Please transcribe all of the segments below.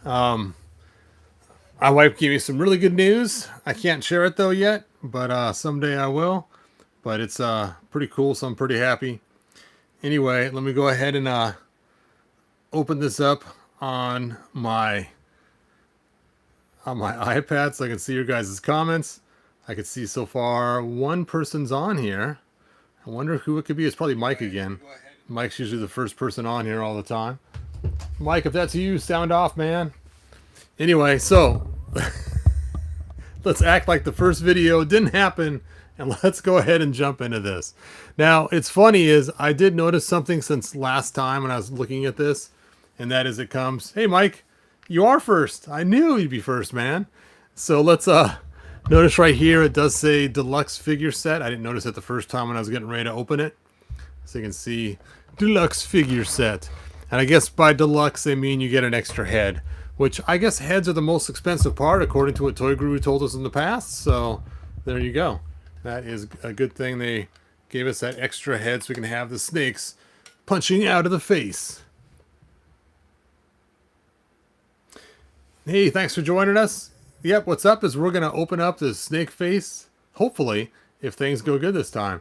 My wife gave me some really good news. I can't share it though yet, but someday I will. But it's pretty cool, so I'm pretty happy. Anyway, let me go ahead and open this up on my iPad so I can see your guys' comments. I can see so far one person's on here. I wonder who it could be. It's probably Mike again. Mike's usually the first person on here all the time. Mike, if that's you, sound off, man. Anyway, so let's act like the first video didn't happen and let's go ahead and jump into this. Now, it's funny is I did notice something since last time when I was looking at this, and that is it comes, hey Mike, you are first. I knew you'd be first, man. So let's notice right here it does say deluxe figure set. I didn't notice it the first time when I was getting ready to open it. So you can see deluxe figure set. And I guess by deluxe they mean you get an extra head, which I guess heads are the most expensive part according to what Toy Guru told us in the past. So there you go. That is a good thing they gave us that extra head so we can have the snakes punching out of the face. Hey, thanks for joining us. Yep, what's up is we're going to open up the snake face, hopefully, if things go good this time.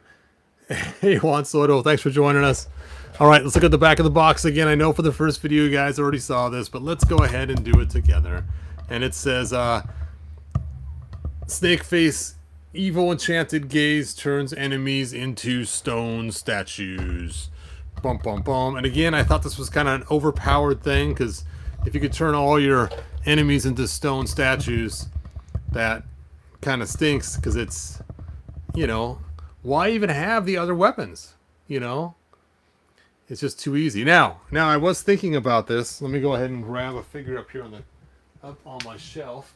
Hey, Juan Soto, thanks for joining us. All right, let's look at the back of the box again. I know for the first video you guys already saw this, but let's go ahead and do it together. And it says, snake face, evil enchanted gaze turns enemies into stone statues. Bum, bum, bum. And again, I thought this was kind of an overpowered thing, because if you could turn all your enemies into stone statues, that kind of stinks, because it's, you know, why even have the other weapons? You know, it's just too easy. Now I was thinking about this. Let me go ahead and grab a figure up here up on my shelf.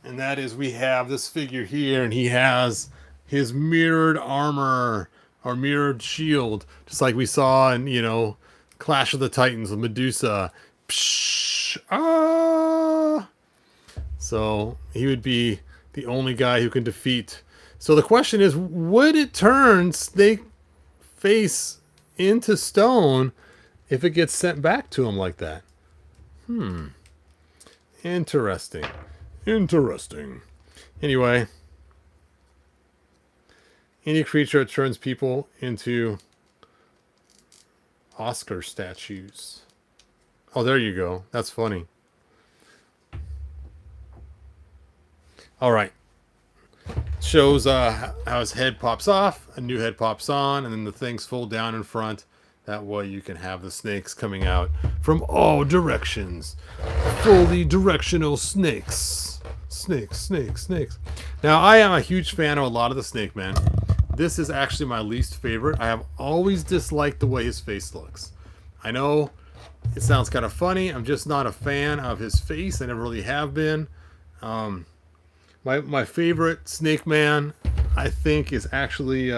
And that is, we have this figure here, and he has his mirrored armor or mirrored shield, just like we saw in, you know, Clash of the Titans with Medusa. Psh, ah! So he would be the only guy who can defeat. So the question is, would it turn Snake Face into stone if it gets sent back to him like that? Interesting. Interesting. Anyway, any creature that turns people into Oscar statues. Oh, there you go. That's funny. All right. Shows how his head pops off, a new head pops on, and then the things fold down in front. That way you can have the snakes coming out from all directions. Fully directional snakes. Snakes, snakes, snakes. Now, I am a huge fan of a lot of the Snake Men. This is actually my least favorite. I have always disliked the way his face looks. I know it sounds kind of funny. I'm just not a fan of his face. I never really have been. My favorite Snake Man, I think, is actually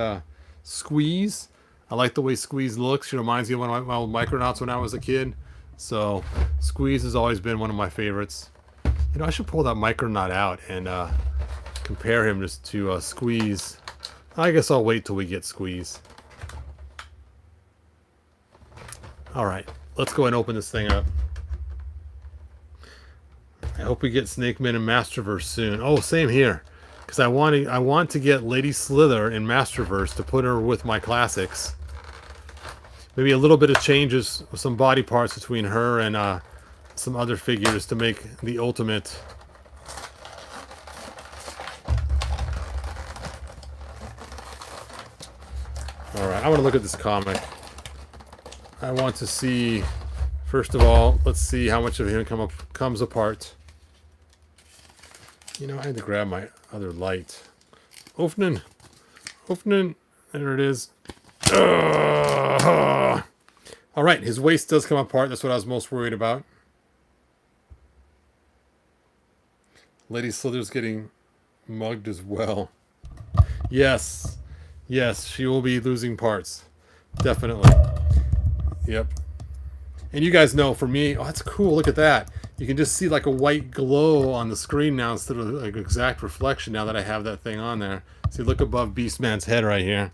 Squeeze. I like the way Squeeze looks. It reminds me of one of my old Micronauts when I was a kid. So Squeeze has always been one of my favorites. You know, I should pull that Micronaut out and compare him just to Squeeze. I guess I'll wait till we get Squeeze. Alright, let's go and open this thing up. I hope we get Snake Man and Masterverse soon. Oh, same here. Because I want to get Lady Slither in Masterverse to put her with my classics. Maybe a little bit of changes, some body parts between her and some other figures to make the ultimate. Alright, I want to look at this comic. I want to see, first of all, let's see how much of him comes apart. You know, I had to grab my other light. Opening. There it is. Alright, his waist does come apart. That's what I was most worried about. Lady Slither's getting mugged as well. Yes. Yes, she will be losing parts. Definitely. Yep. And you guys know, for me, oh, that's cool. Look at that. You can just see like a white glow on the screen now instead of like exact reflection now that I have that thing on there. See, look above Beastman's head right here.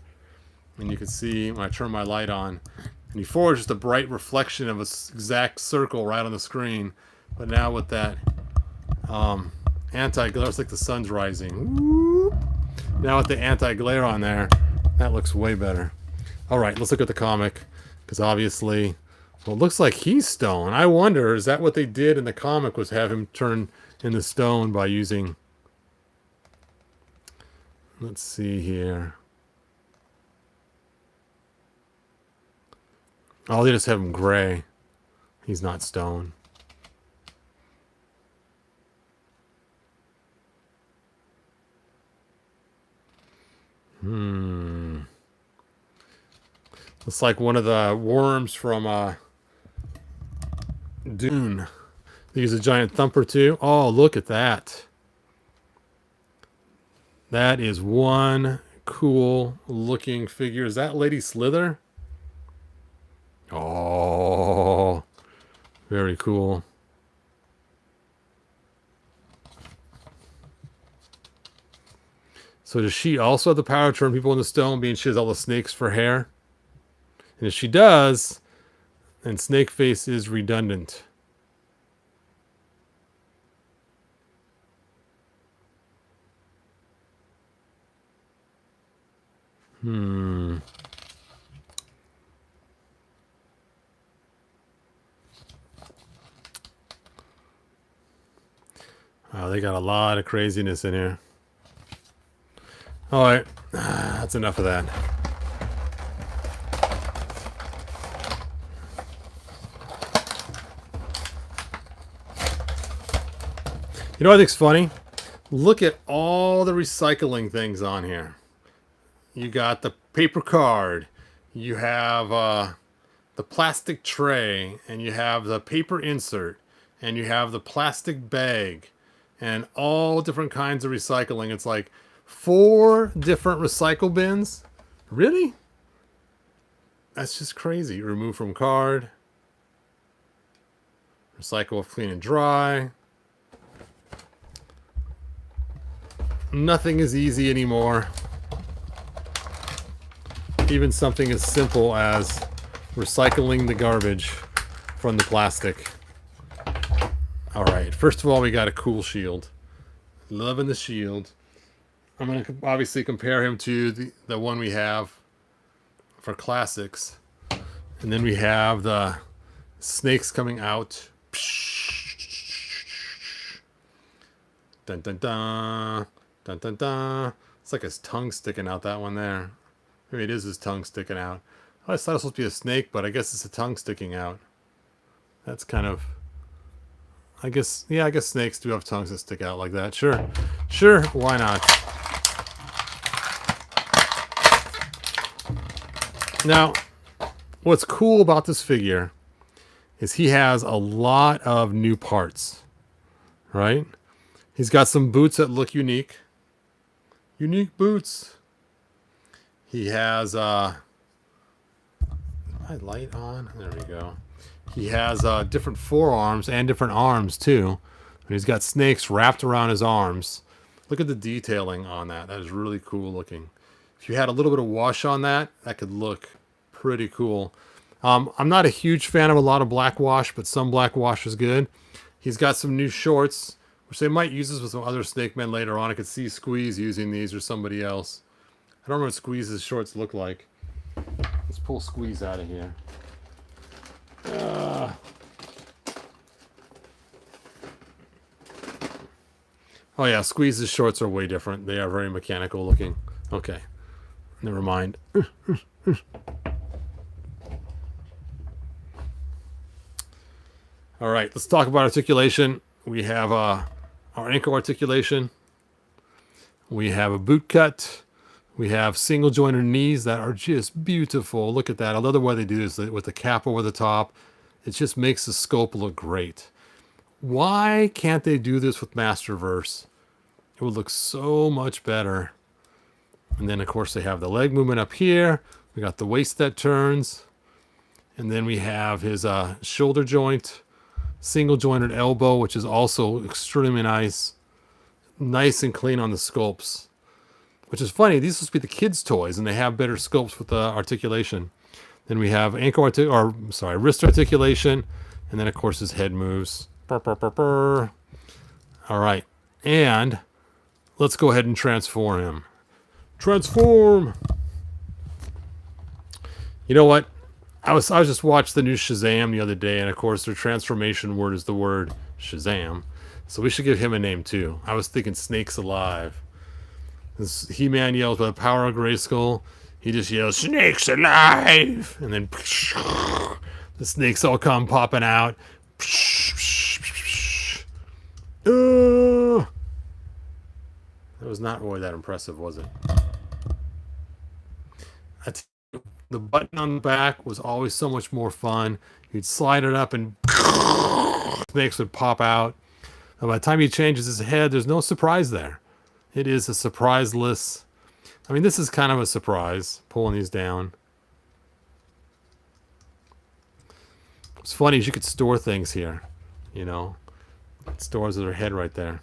And you can see when I turn my light on, And before, it's just a bright reflection of an exact circle right on the screen. But now with that anti-glare, it's like the sun's rising. Whoop. Now with the anti-glare on there, that looks way better. All right, let's look at the comic. Because obviously, well, it looks like he's stone. I wonder, is that what they did in the comic, was have him turn into stone by using... Let's see here. Oh, they just have him gray. He's not stone. Looks like one of the worms from Dune. They use a giant thumper too. Oh, look at that. That is one cool looking figure. Is that Lady Slither? Oh, very cool. So does she also have the power to turn people into stone, being she has all the snakes for hair? And if she does, then Snakeface is redundant. Oh, they got a lot of craziness in here. All right, that's enough of that. You know what I think's funny? Look at all the recycling things on here. You got the paper card, you have the plastic tray, and you have the paper insert, and you have the plastic bag, and all different kinds of recycling. It's like 4 different recycle bins. Really? That's just crazy. Remove from card. Recycle with clean and dry. Nothing is easy anymore. Even something as simple as recycling the garbage from the plastic. All right, first of all, we got a cool shield. Loving the shield. I'm going to obviously compare him to the one we have for classics. And then we have the snakes coming out. Dun dun dun. Dun dun dun. It's like his tongue sticking out, that one there. Maybe it is his tongue sticking out. I thought it was supposed to be a snake, but I guess it's a tongue sticking out. That's kind of... I guess snakes do have tongues that stick out like that. Sure. Sure, why not? Now, what's cool about this figure is he has a lot of new parts. Right? He's got some boots that look unique. Unique boots. He has my light on. There we go. He has different forearms and different arms too. And he's got snakes wrapped around his arms. Look at the detailing on that. That is really cool looking. If you had a little bit of wash on that, that could look pretty cool. I'm not a huge fan of a lot of black wash, but some black wash is good. He's got some new shorts, which they might use this with some other snake men later on. I could see Squeeze using these or somebody else. I don't remember what Squeeze's shorts look like. Let's pull Squeeze out of here. Oh yeah, Squeeze's shorts are way different. They are very mechanical looking. Okay, never mind. All right, let's talk about articulation. We have our ankle articulation. We have a boot cut. We have single jointed knees that are just beautiful. Look at that. I love the way they do this with the cap over the top. It just makes the sculpt look great. Why can't they do this with Masterverse? It would look so much better. And then, of course, they have the leg movement up here. We got the waist that turns. And then we have his shoulder joint, single jointed elbow, which is also extremely nice. Nice and clean on the sculpts. Which is funny, these are supposed to be the kids' toys, and they have better sculpts with the articulation. Then we have wrist articulation, and then of course his head moves. Burr, burr, burr, burr. All right, and let's go ahead and transform him. Transform. You know what? I was just watched the new Shazam the other day, and of course their transformation word is the word Shazam. So we should give him a name too. I was thinking Snake's Alive. He-Man yells by the power of Grayskull. He just yells, "Snake's alive!" And then the snakes all come popping out. That was not really that impressive, was it? The button on the back was always so much more fun. You'd slide it up and snakes would pop out. And by the time he changes his head, there's no surprise there. It is a surpriseless. I mean, this is kind of a surprise, pulling these down. What's funny is you could store things here, you know. It stores their head right there.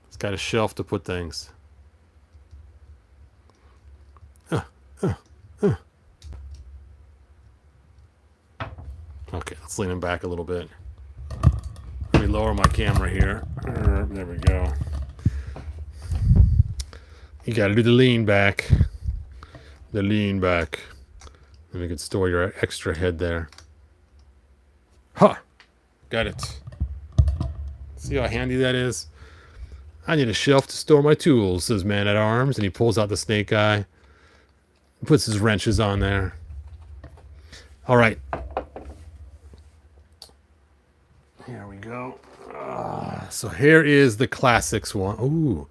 It's got a shelf to put things. Okay, let's lean him back a little bit. Let me lower my camera here. There we go. You got to do the lean back. The lean back. And we can store your extra head there. Ha! Got it. See how handy that is? I need a shelf to store my tools, says Man-at-Arms. And he pulls out the snake eye. Puts his wrenches on there. All right. Here we go. So here is the Classics one. Ooh,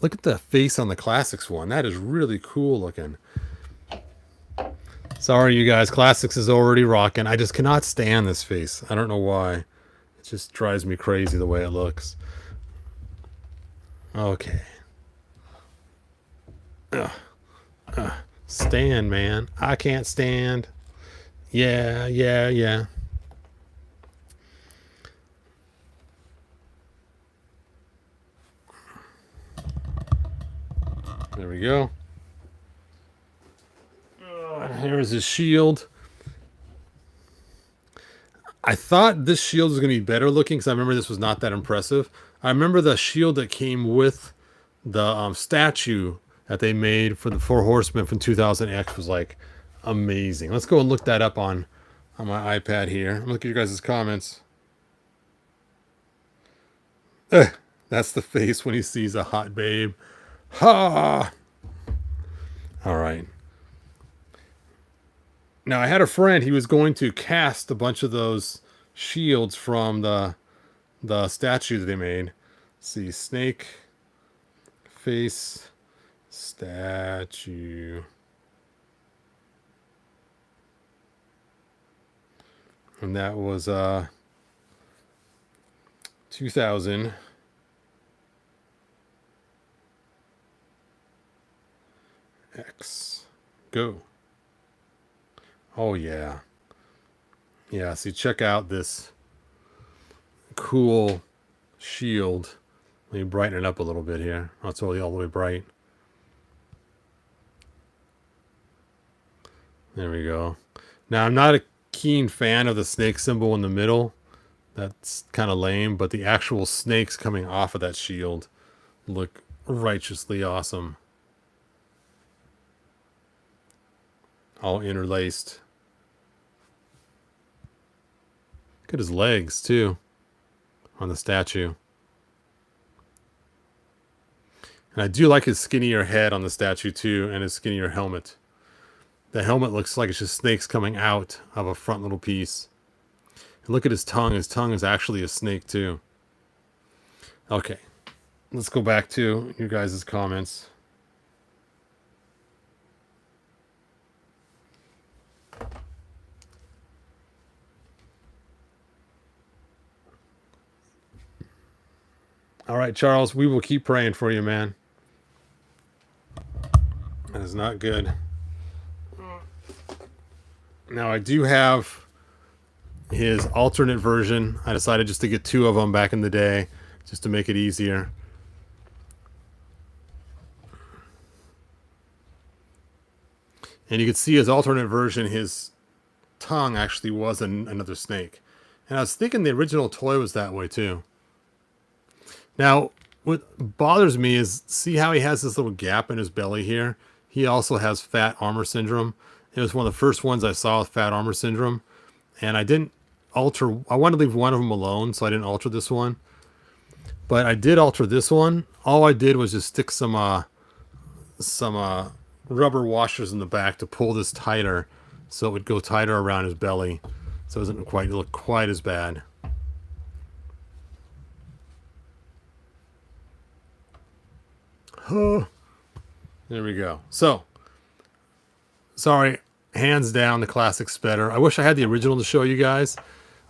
look at the face on the Classics one. That is really cool looking. Sorry, you guys. Classics is already rocking. I just cannot stand this face. I don't know why. It just drives me crazy the way it looks. Okay. Stand, man. I can't stand. Yeah. There we go. Here's his shield. I thought this shield was going to be better looking because I remember this was not that impressive. I remember the shield that came with the statue that they made for the Four Horsemen from 2000X was like amazing. Let's go and look that up on my iPad here. I'm looking at your guys' comments. That's the face when he sees a hot babe. Ha! All right. Now, I had a friend, he was going to cast a bunch of those shields from the statue that they made. Let's see, snake face statue. And that was 2000. X. Go. Oh, yeah. Yeah, see, check out this cool shield. Let me brighten it up a little bit here. Oh, it's only all the way bright. There we go. Now, I'm not a keen fan of the snake symbol in the middle. That's kind of lame, but the actual snakes coming off of that shield look righteously awesome. All interlaced. Look at his legs, too, on the statue. And I do like his skinnier head on the statue, too, and his skinnier helmet. The helmet looks like it's just snakes coming out of a front little piece. And look at his tongue. His tongue is actually a snake, too. Okay. Let's go back to you guys' comments. All right, Charles, we will keep praying for you, man. That is not good. Now, I do have his alternate version. I decided just to get 2 of them back in the day, just to make it easier. And you could see his alternate version, his tongue actually was another snake. And I was thinking the original toy was that way too. Now, what bothers me is, see how he has this little gap in his belly here? He also has fat armor syndrome. It was one of the first ones I saw with fat armor syndrome. And I didn't alter, I wanted to leave one of them alone, so I didn't alter this one. But I did alter this one. All I did was just stick some rubber washers in the back to pull this tighter, so it would go tighter around his belly, so it doesn't quite look quite as bad. Oh, there we go. So, sorry, hands down, the classic's better. I wish I had the original to show you guys.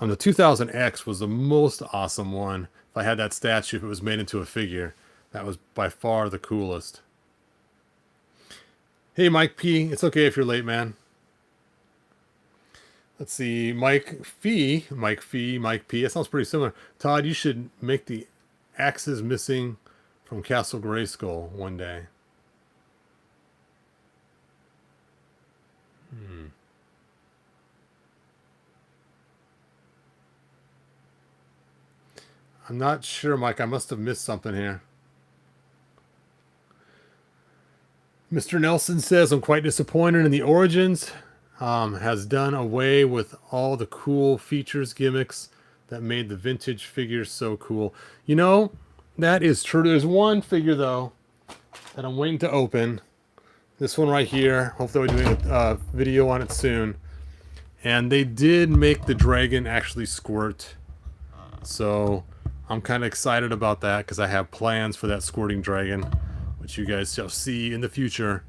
The 2000X was the most awesome one. If I had that statue, if it was made into a figure, that was by far the coolest. Hey, Mike P. It's okay if you're late, man. Let's see. Mike P. That sounds pretty similar. Todd, you should make the axes missing from Castle Grayskull one day. I'm not sure, Mike. I must have missed something here. Mr. Nelson says, I'm quite disappointed in the Origins. Has done away with all the cool features, gimmicks that made the vintage figures so cool. You know, that is true. There's one figure, though, that I'm waiting to open. This one right here. Hopefully we're doing a video on it soon. And they did make the dragon actually squirt. So I'm kind of excited about that because I have plans for that squirting dragon, which you guys shall see in the future.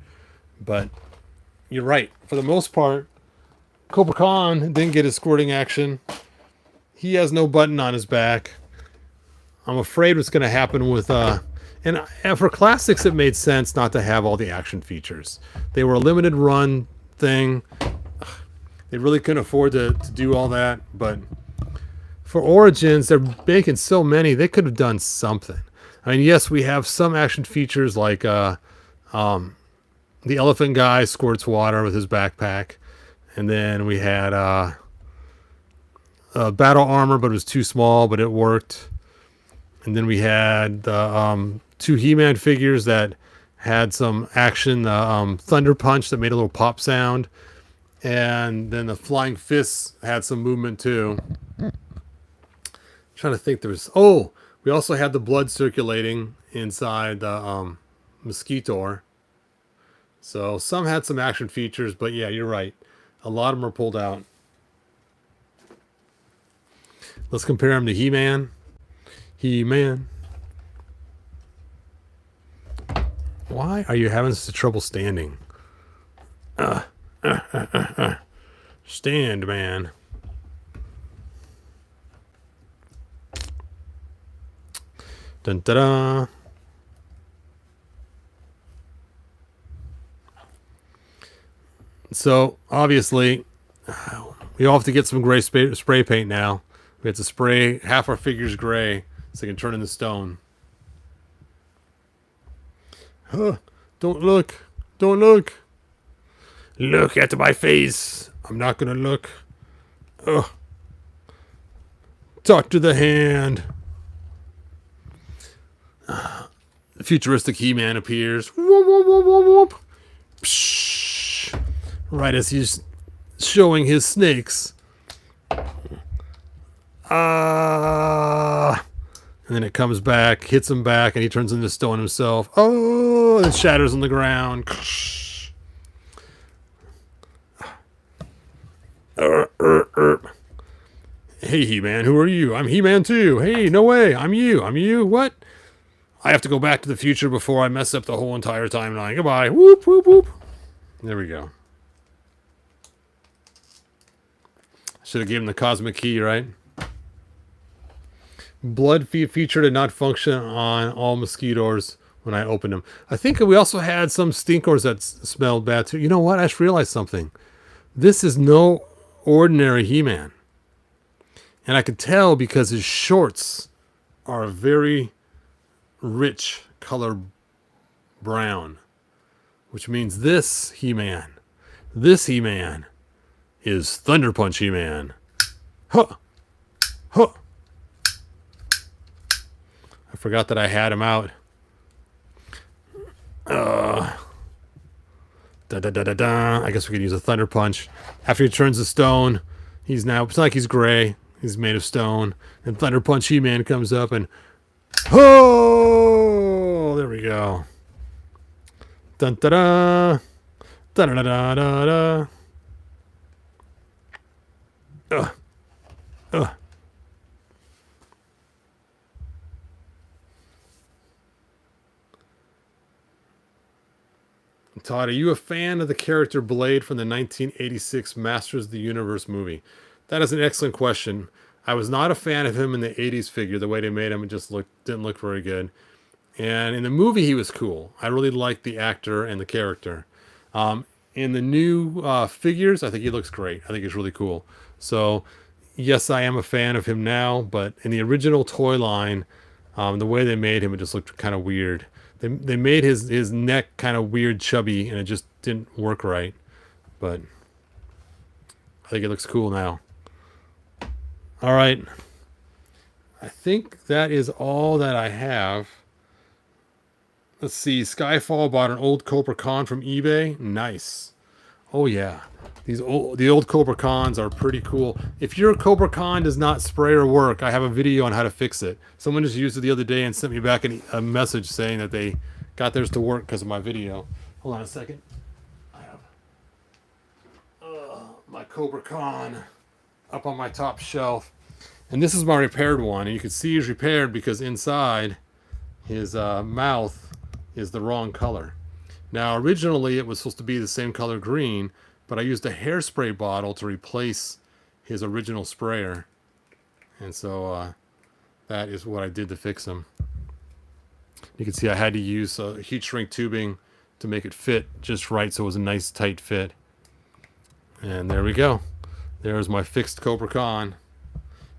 But you're right. For the most part, Cobra Khan didn't get his squirting action. He has no button on his back. I'm afraid what's going to happen with... And for classics, it made sense not to have all the action features. They were a limited run thing. They really couldn't afford to do all that. But for Origins, they're making so many, they could have done something. I mean, yes, we have some action features like the elephant guy squirts water with his backpack. And then we had battle armor, but it was too small, but it worked. And then we had the 2 He-Man figures that had some action, Thunder Punch that made a little pop sound. And then the Flying Fists had some movement too. I'm trying to think, there was... Oh, we also had the blood circulating inside the Mosquitor. So some had some action features, but yeah, you're right. A lot of them are pulled out. Let's compare him to He-Man. He-Man. Why are you having such trouble standing? Stand, man. Dun, da, da. So, obviously, we all have to get some gray spray paint now. We have to spray half our figures gray so they can turn into stone. Huh. Don't look. Don't look. Look at my face. I'm not going to look. Ugh. Talk to the hand. The futuristic He-Man appears. Whoop, whoop, whoop, whoop, whoop. Psh. Right as he's showing his snakes. And then it comes back, hits him back, and he turns into stone himself. Oh, and shatters on the ground. Hey, He-Man, who are you? I'm He-Man too. Hey, no way. I'm you. I'm you. What? I have to go back to the future before I mess up the whole entire timeline. Goodbye. Whoop, whoop, whoop. There we go. Should have given him the cosmic key, right? Blood feature did not function on all mosquitoes when I opened them. I think we also had some stinkers that smelled bad too. You know what? I just realized something. This is no ordinary He-Man. And I could tell because his shorts are a very rich color brown. Which means this He-Man This He-Man is Thunder Punch He-Man. Huh! Huh! I forgot that I had him out. Da da da da da. I guess we could use a Thunder Punch. After he turns to stone, he's now, it's not like he's gray. He's made of stone. And Thunder Punch He-Man comes up and, oh! There we go. Dun da da. Da da da da da. Ugh. Todd, are you a fan of the character Blade from the 1986 Masters of the Universe movie? That is an excellent question. I was not a fan of him in the 80s figure. The way they made him, it just didn't look very good. And in the movie, he was cool. I really liked the actor and the character. In the new figures, I think he looks great. I think he's really cool. So, yes, I am a fan of him now. But in the original toy line, the way they made him, it just looked kind of weird. They made his neck kind of weird, chubby, and it just didn't work right. But I think it looks cool now. All right. I think that is all that I have. Let's see. Skyfall bought an old Cobra Con from eBay. Nice. Oh, yeah. The old Cobra Cons are pretty cool. If your Cobra Con does not spray or work, I have a video on how to fix it. Someone just used it the other day and sent me back a message saying that they got theirs to work because of my video. Hold on a second. I have my Cobra Con up on my top shelf. And this is my repaired one. And you can see he's repaired because inside his mouth is the wrong color. Now, originally it was supposed to be the same color green, but I used a hairspray bottle to replace his original sprayer. And so that is what I did to fix him. You can see I had to use heat shrink tubing to make it fit just right so it was a nice tight fit. And there we go. There's my fixed Cobra Con.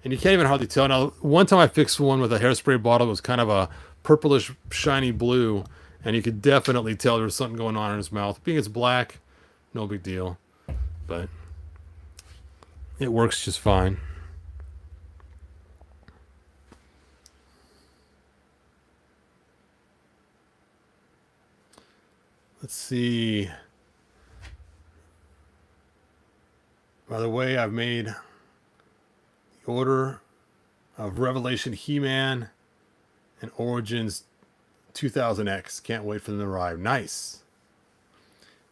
And you can't even hardly tell. Now, one time I fixed one with a hairspray bottle. It was kind of a purplish, shiny blue. And you could definitely tell there was something going on in his mouth. Being it's black, no big deal. But it works just fine. Let's see. By the way, I've made the order of Revelation He-Man and Origins 2000X. Can't wait for them to arrive. Nice.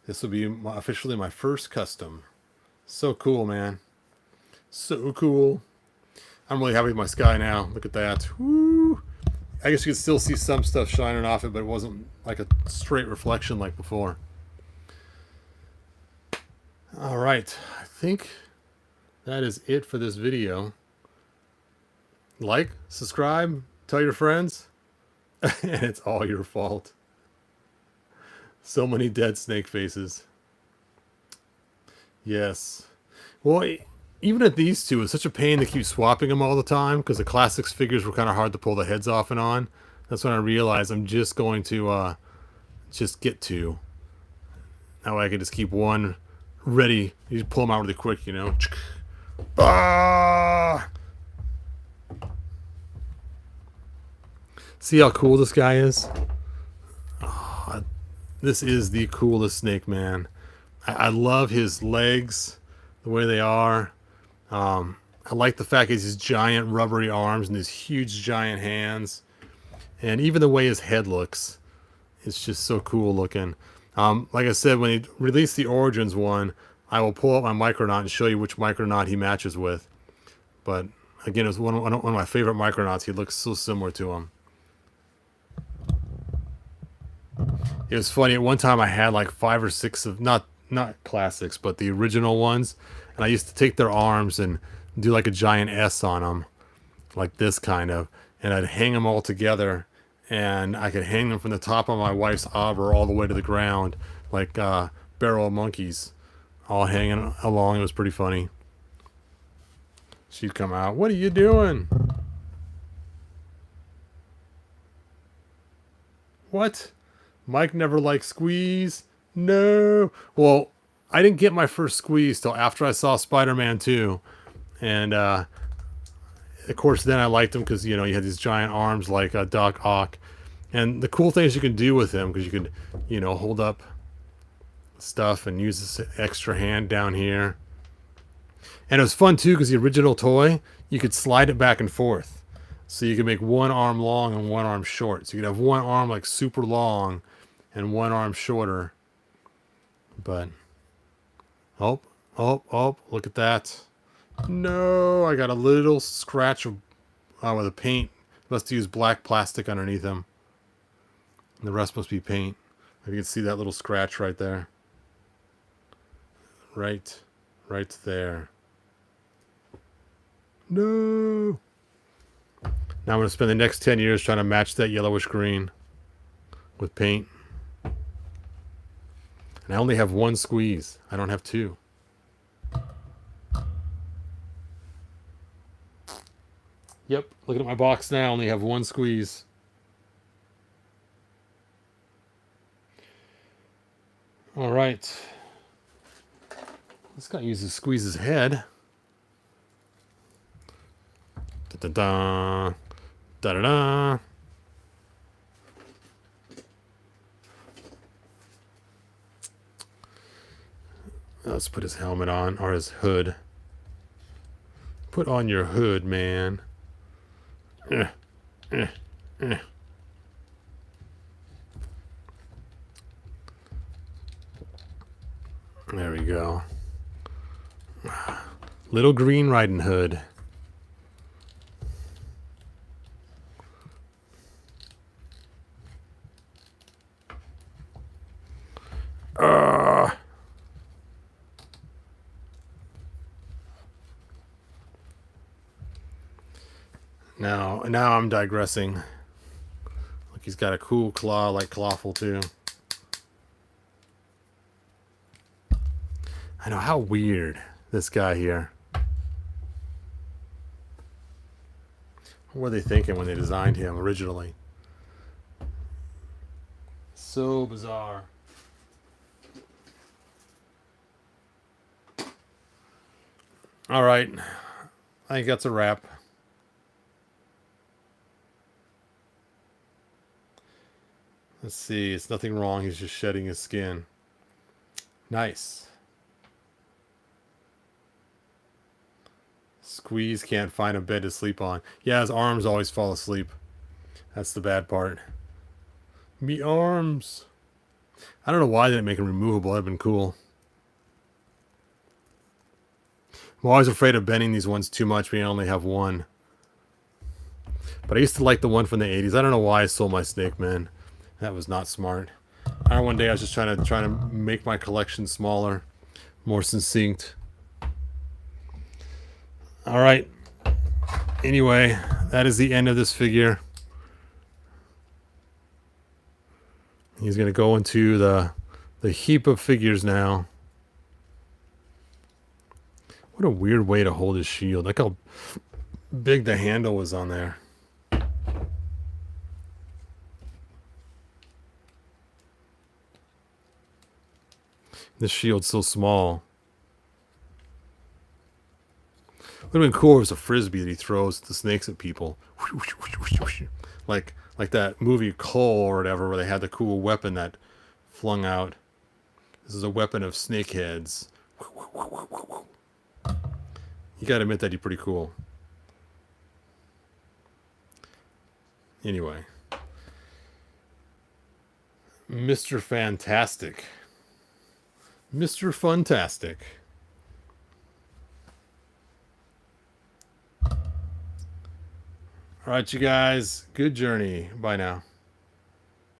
This will be officially my first custom. So cool, man. So cool. I'm really happy with my sky now. Look at that. Woo! I guess you could still see some stuff shining off it, but it wasn't like a straight reflection like before. All right. I think that is it for this video. Like, subscribe, tell your friends. And it's all your fault. So many dead snake faces. Yes. Well, even at these two, it's such a pain to keep swapping them all the time because the classics figures were kind of hard to pull the heads off and on. That's when I realized I'm just going to just get two. That way I can just keep one ready. You just pull them out really quick, you know. Ah! See how cool this guy is? Oh, this is the coolest snake, man. I love his legs, the way they are. I like the fact he's his giant rubbery arms and his huge giant hands. And even the way his head looks. It's just so cool looking. Like I said, when he released the Origins one, I will pull up my Micronaut and show you which Micronaut he matches with. But again, it was one of my favorite Micronauts. He looks so similar to him. It was funny. At one time, I had like 5 or 6 of not classics, but the original ones, and I used to take their arms and do like a giant S on them, like this kind of, and I'd hang them all together, and I could hang them from the top of my wife's arbor all the way to the ground, like barrel of monkeys, all hanging along. It was pretty funny. She'd come out. What are you doing? What? Mike never liked squeeze? No. Well, I didn't get my first squeeze till after I saw Spider-Man 2. And of course, then I liked him because, you know, you had these giant arms like Doc Ock. And the cool things you can do with him, because you could, you know, hold up stuff and use this extra hand down here. And it was fun too, because the original toy, you could slide it back and forth. So you could make one arm long and one arm short. So you could have one arm like super long and one arm shorter. But, oh, look at that. No, I got a little scratch of, with a paint. Must use black plastic underneath them. And the rest must be paint. You can see that little scratch right there. Right there. No. Now I'm going to spend the next 10 years trying to match that yellowish green with paint. And I only have one squeeze. I don't have two. Yep, looking at my box now, I only have one squeeze. All right. This guy uses squeeze his head. Da-da-da. Da-da-da. Let's put his helmet on, or his hood. Put on your hood, man. There we go. Little Green Riding Hood. Now I'm digressing. Look, he's got a cool claw like Clawful too. I know, how weird, this guy here. What were they thinking when they designed him originally? So bizarre. All right, I think that's a wrap. Let's see, it's nothing wrong. He's just shedding his skin. Nice. Squeeze can't find a bed to sleep on. Yeah, his arms always fall asleep. That's the bad part. Me arms. I don't know why they didn't make him removable. That'd been cool. I'm always afraid of bending these ones too much when you only have one. But I used to like the one from the 80s. I don't know why I sold my Snake Man. That was not smart. One day I was just trying to make my collection smaller, more succinct. All right. Anyway, that is the end of this figure. He's going to go into the heap of figures now. What a weird way to hold his shield. Look how big the handle was on there. This shield's so small. Would have been cool if it was a frisbee that he throws the snakes at people. Like that movie Cole or whatever, where they had the cool weapon that flung out. This is a weapon of snake heads. You gotta admit that'd be pretty cool. Anyway. Mr. Fantastic. Mr. Funtastic. All right, you guys. Good journey. Bye now.